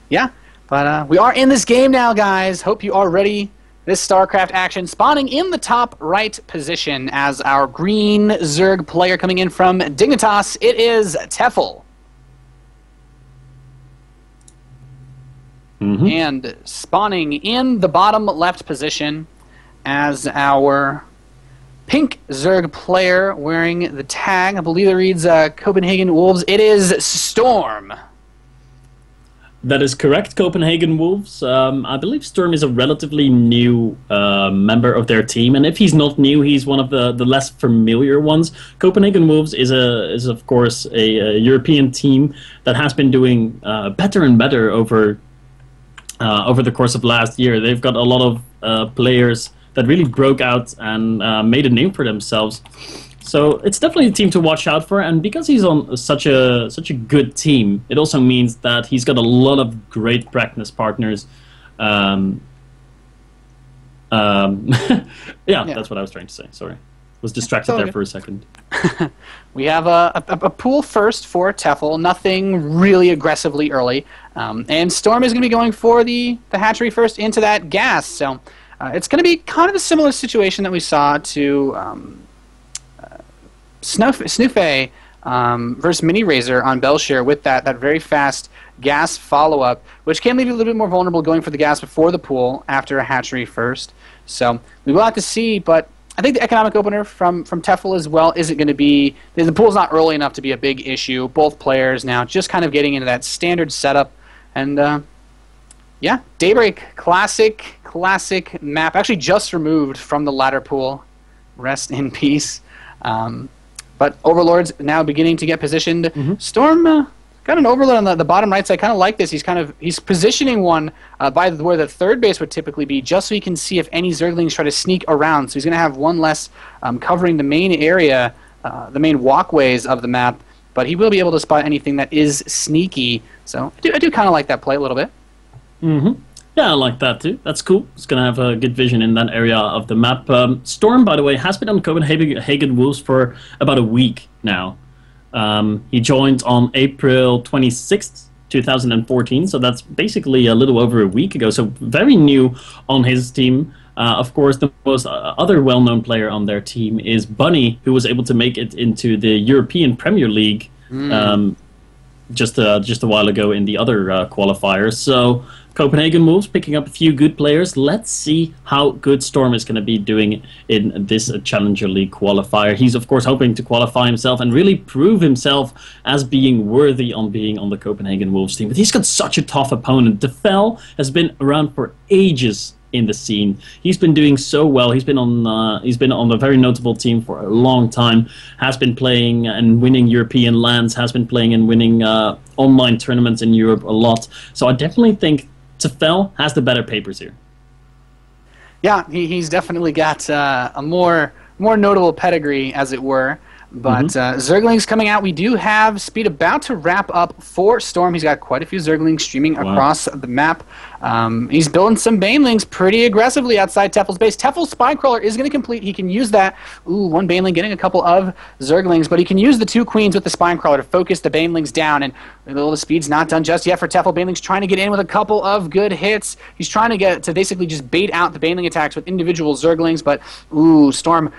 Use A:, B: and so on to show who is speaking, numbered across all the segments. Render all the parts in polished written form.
A: Yeah, but we are in this game now, guys. Hope you are ready. This Starcraft action spawning in the top right position as our green Zerg player coming in from Dignitas. It is Tefel. And spawning in the bottom left position as our pink Zerg player wearing the tag. I believe it reads Copenhagen Wolves. It is Storm.
B: That is correct, Copenhagen Wolves. I believe Storm is a relatively new member of their team, and if he's not new, he's one of the less familiar ones. Copenhagen Wolves is of course a European team that has been doing better and better over the course of last year. They've got a lot of players that really broke out and made a name for themselves. So it's definitely a team to watch out for, and because he's on such a good team, it also means that he's got a lot of great practice partners. Yeah, that's what I was trying to say. Sorry, was distracted there for a second.
A: We have a pool first for Tefel, nothing really aggressively early, and Storm is going to be going for the hatchery first into that gas. So it's going to be kind of a similar situation that we saw to Snoofe versus Mini Razor on Belshire with that very fast gas follow-up, which can leave you a little bit more vulnerable going for the gas before the pool after a hatchery first. So we will have to see, but I think the economic opener from Tefel as well isn't going to be... The pool's not early enough to be a big issue. Both players now just kind of getting into that standard setup. And, yeah, Daybreak, classic map. Actually just removed from the ladder pool. Rest in peace. But Overlord's now beginning to get positioned. Storm got an Overlord on the bottom right side. I kind of like this. He's positioning one by where the third base would typically be, just so he can see if any Zerglings try to sneak around. So he's going to have one less covering the main area, the main walkways of the map. But he will be able to spot anything that is sneaky. So I do kind of like that play a little bit.
B: Yeah, I like that too. That's cool. It's going to have a good vision in that area of the map. Storm, by the way, has been on Copenhagen Wolves for about a week now. He joined on April 26th, 2014, so that's basically a little over a week ago. So very new on his team. Of course, the most other well-known player on their team is Bunny, who was able to make it into the European Premier League just a while ago in the other qualifiers. So Copenhagen Wolves picking up a few good players. Let's see how good Storm is going to be doing in this Challenger League qualifier. He's, of course, hoping to qualify himself and really prove himself as being worthy on being on the Copenhagen Wolves team. But he's got such a tough opponent. Tefel has been around for ages in the scene. He's been doing so well. He's been on a very notable team for a long time. Has been playing and winning European lands. Has been playing and winning online tournaments in Europe a lot. So I definitely think Tefel has the better papers here.
A: Yeah, he's definitely got a more notable pedigree, as it were. But Zerglings coming out. We do have speed about to wrap up for Storm. He's got quite a few Zerglings streaming across the map. He's building some Banelings pretty aggressively outside Tefel's base. Tefel's Spinecrawler is going to complete. He can use that. Ooh, one Baneling getting a couple of Zerglings, but he can use the two Queens with the Spinecrawler to focus the Banelings down. And the speed's not done just yet for Tefel. Baneling's trying to get in with a couple of good hits. He's trying to get to basically just bait out the Baneling attacks with individual Zerglings, but ooh, Storm...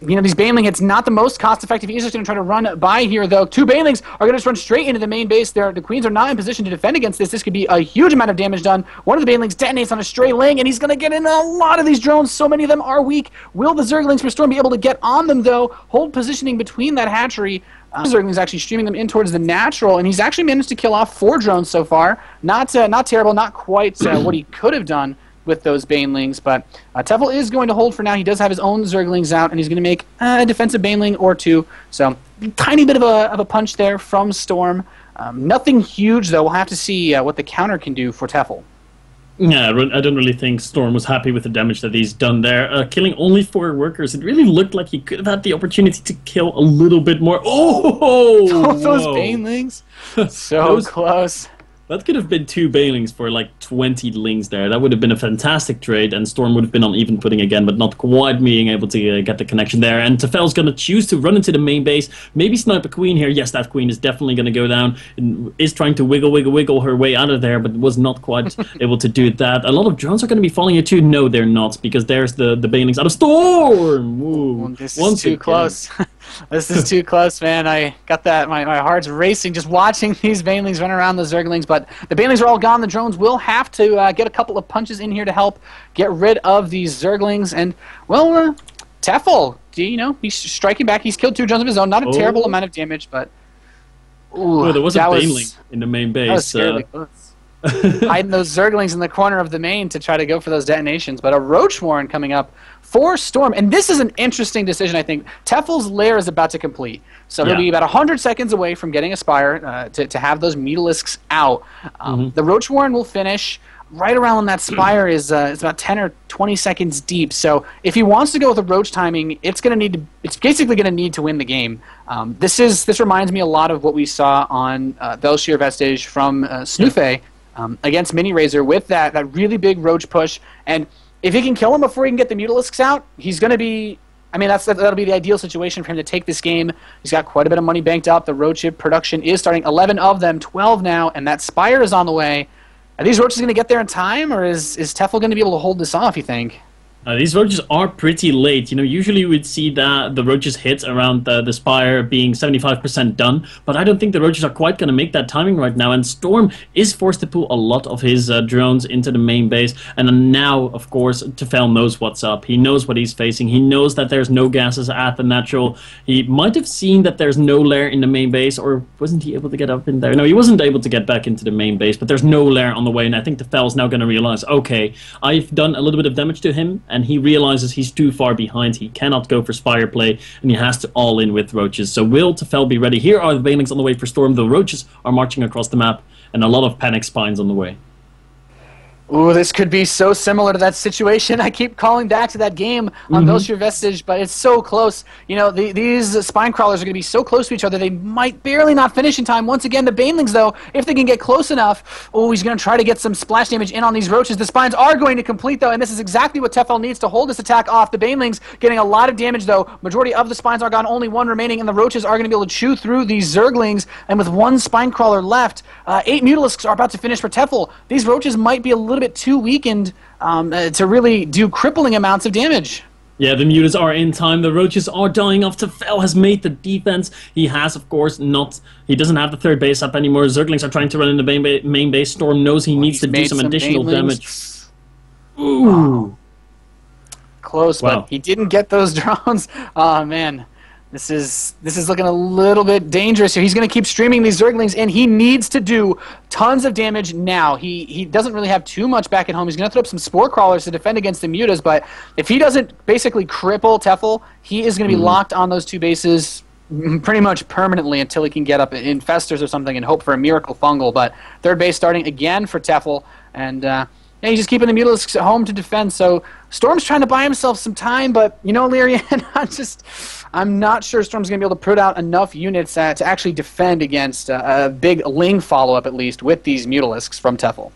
A: You know, these Baneling hits not the most cost-effective. He's just going to try to run by here, though. Two Banelings are going to just run straight into the main base. The Queens are not in position to defend against this. This could be a huge amount of damage done. One of the Banelings detonates on a stray ling, and he's going to get in a lot of these drones. So many of them are weak. Will the Zerglings for Storm be able to get on them, though? Hold positioning between that hatchery. Zergling's actually streaming them in towards the natural, and he's actually managed to kill off 4 drones so far. Not terrible, not quite what he could have done with those Banelings, but Tefel is going to hold for now. He does have his own Zerglings out, and he's going to make a defensive Baneling or 2. So, tiny bit of a punch there from Storm. Nothing huge, though. We'll have to see what the counter can do for Tefel.
B: Yeah, I don't really think Storm was happy with the damage that he's done there. Killing only 4 workers, it really looked like he could have had the opportunity to kill a little bit more. Oh!
A: Those Banelings! So close.
B: That could have been 2 Bailings for like 20 Lings there. That would have been a fantastic trade, and Storm would have been on even footing again, but not quite being able to get the connection there. And Tefel's going to choose to run into the main base, maybe snipe a Queen here. Yes, that Queen is definitely going to go down, and is trying to wiggle her way out of there, but was not quite able to do that. A lot of drones are going to be falling here too. No, they're not, because there's the Bailings out of Storm. Ooh.
A: This is too close. This is too close, man. I got that. My heart's racing just watching these Banelings run around the Zerglings, but the Banelings are all gone. The drones will have to get a couple of punches in here to help get rid of these Zerglings. And, well, Tefel, he's striking back. He's killed 2 drones of his own. Not a terrible amount of damage, but... Ooh,
B: there was a Baneling in the main base.
A: That was close. Hiding those Zerglings in the corner of the main to try to go for those detonations. But a Roach Warren coming up for Storm. And this is an interesting decision, I think. Tefel's lair is about to complete. So he'll be about 100 seconds away from getting a Spire to have those Mutalisks out. The Roach Warren will finish right around when that Spire is about 10 or 20 seconds deep. So if he wants to go with a Roach timing, it's basically going to need to win the game. This reminds me a lot of what we saw on Belshir Vestige from Snoofe against Mini Razor with that really big Roach push. And if he can kill him before he can get the Mutalisks out, he's going to be... I mean, that'll be the ideal situation for him to take this game. He's got quite a bit of money banked up. The Roach chip production is starting. 11 of them, 12 now, and that Spire is on the way. Are these Roaches going to get there in time, or is Tefel going to be able to hold this off, you think?
B: These Roaches are pretty late. Usually you would see that the Roaches hit around the Spire being 75% done, but I don't think the Roaches are quite going to make that timing right now, and Storm is forced to pull a lot of his drones into the main base, and now, of course, Tefel knows what's up. He knows what he's facing. He knows that there's no gases at the natural. He might have seen that there's no lair in the main base, or wasn't he able to get up in there? No, he wasn't able to get back into the main base, but there's no lair on the way, and I think Tefel's now going to realize, okay, I've done a little bit of damage to him, and he realizes he's too far behind. He cannot go for Spire play, and he has to all in with Roaches. So will Tefel be ready? Here are the Banelings on the way for Storm. The Roaches are marching across the map, and a lot of Panic Spines on the way.
A: Ooh, this could be so similar to that situation. I keep calling back to that game on Belshir Vestige, but it's so close. These Spine Crawlers are going to be so close to each other, they might barely not finish in time. Once again, the Banelings, though, if they can get close enough, he's going to try to get some splash damage in on these Roaches. The Spines are going to complete, though, and this is exactly what Tefel needs to hold this attack off. The Banelings getting a lot of damage, though. Majority of the Spines are gone, only 1 remaining, and the Roaches are going to be able to chew through these Zerglings, and with 1 Spine Crawler left, 8 Mutalisks are about to finish for Tefel. These Roaches might be a little bit too weakened to really do crippling amounts of damage.
B: Yeah, the Mutas are in time. The Roaches are dying off. Tefel has made the defense. He has, of course, not... He doesn't have the 3rd base up anymore. Zerglings are trying to run in the main base. Storm knows he needs to do some additional damage. Ooh.
A: Wow. Close, but he didn't get those drones. Oh, man. This is looking a little bit dangerous here. He's going to keep streaming these Zerglings, and he needs to do tons of damage now. He doesn't really have too much back at home. He's going to throw up some Spore Crawlers to defend against the Mutas, but if he doesn't basically cripple Tefel, he is going to be locked on those 2 bases pretty much permanently until he can get up in Infestors or something and hope for a Miracle Fungal. But 3rd base starting again for Tefel, and he's just keeping the Mutalisks at home to defend. So Storm's trying to buy himself some time, but, Lyrian, I'm not sure Storm's going to be able to put out enough units to actually defend against a big Ling follow-up, at least, with these Mutalisks from Tefel.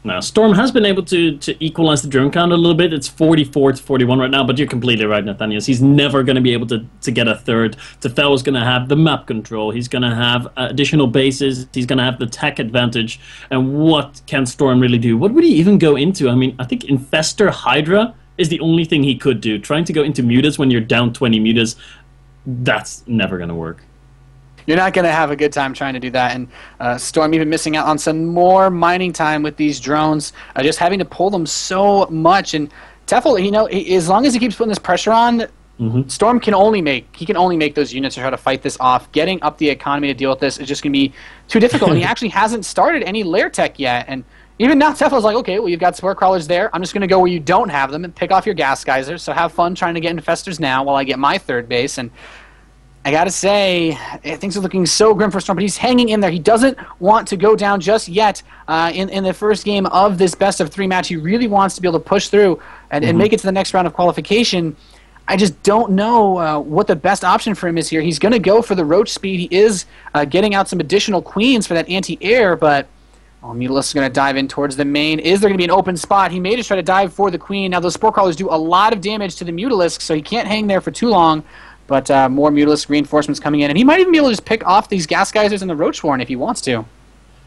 B: Now, Storm has been able to equalize the drone count a little bit. It's 44 to 41 right now, but you're completely right, Nathaniel. He's never going to be able to get a 3rd. Tefel is going to have the map control. He's going to have additional bases. He's going to have the tech advantage. And what can Storm really do? What would he even go into? I mean, I think Infestor Hydra is the only thing he could do. Trying to go into Mutas when you're down 20 Mutas, that's never going to work.
A: You're not going to have a good time trying to do that. And Storm even missing out on some more mining time with these drones, just having to pull them so much. And Tefel, as long as he keeps putting this pressure on, Storm can only make those units to try to fight this off. Getting up the economy to deal with this is just going to be too difficult. And he actually hasn't started any lair tech yet. And even now, Tefel's like, okay, well, you've got Spore Crawlers there. I'm just going to go where you don't have them and pick off your Gas Geysers. So have fun trying to get Infestors now while I get my 3rd base. And I got to say, things are looking so grim for Storm, but he's hanging in there. He doesn't want to go down just yet in the first game of this best-of-3 match. He really wants to be able to push through and make it to the next round of qualification. I just don't know what the best option for him is here. He's going to go for the Roach speed. He is getting out some additional Queens for that anti-air, but Oh, Mutalisk is going to dive in towards the main. Is there going to be an open spot? He may just try to dive for the Queen. Now, those Spore Crawlers do a lot of damage to the Mutalisk, so he can't hang there for too long. But more Mutalisk reinforcements coming in. And he might even be able to just pick off these Gas Geysers and the Roach Warren if he wants to.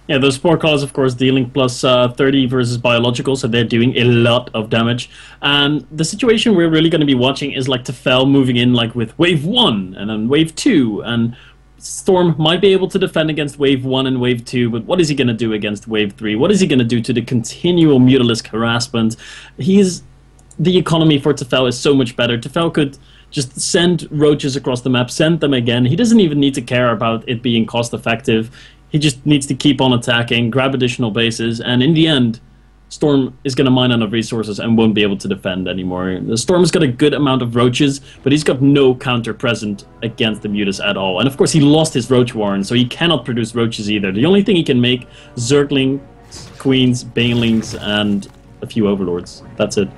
B: Yeah, those Spore Crawlers, of course, dealing plus 30 versus biological, so they're doing a lot of damage. And the situation we're really going to be watching is like Tefel moving in like with Wave 1 and then Wave 2. And Storm might be able to defend against Wave 1 and Wave 2, but what is he going to do against Wave 3? What is he going to do to the continual Mutalisk harassment? The economy for Tefel is so much better. Tefel could just send roaches across the map, send them again. He doesn't even need to care about it being cost effective. He just needs to keep on attacking, grab additional bases, and in the end, Storm is going to mine out of resources and won't be able to defend anymore. The Storm's got a good amount of roaches, but he's got no counter present against the Mutas at all. And of course, he lost his Roach Warren, so he cannot produce roaches either. The only thing he can make, Zergling, Queens, Banelings, and a few Overlords. That's it.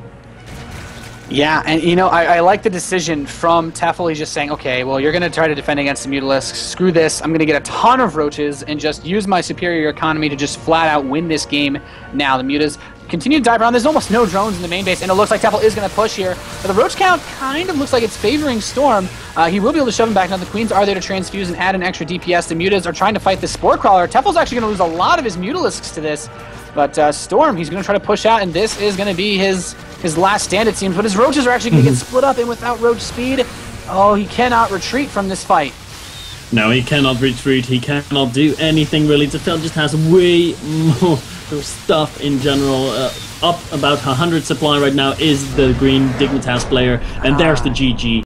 A: Yeah, and you know, I like the decision from Tefel. He's just saying, okay, well, you're going to try to defend against the Mutalisk. Screw this. I'm going to get a ton of roaches and just use my superior economy to just flat out win this game now. The Mutas continue to dive around. There's almost no drones in the main base, and it looks like Tefel is going to push here. But the roach count kind of looks like it's favoring Storm. He will be able to shove him back. Now the Queens are there to transfuse and add an extra DPS. The Mutas are trying to fight the Spore Crawler. Tefel's actually going to lose a lot of his Mutalisks to this. But Storm, he's going to try to push out, and this is going to be his last stand, it seems. But his roaches are actually going to get split up, and without roach speed, oh, he cannot retreat from this fight.
B: No, he cannot retreat. He cannot do anything, really. Tefel just has way more stuff in general. Up about 100 supply right now is the green Dignitas player, and there's the GG.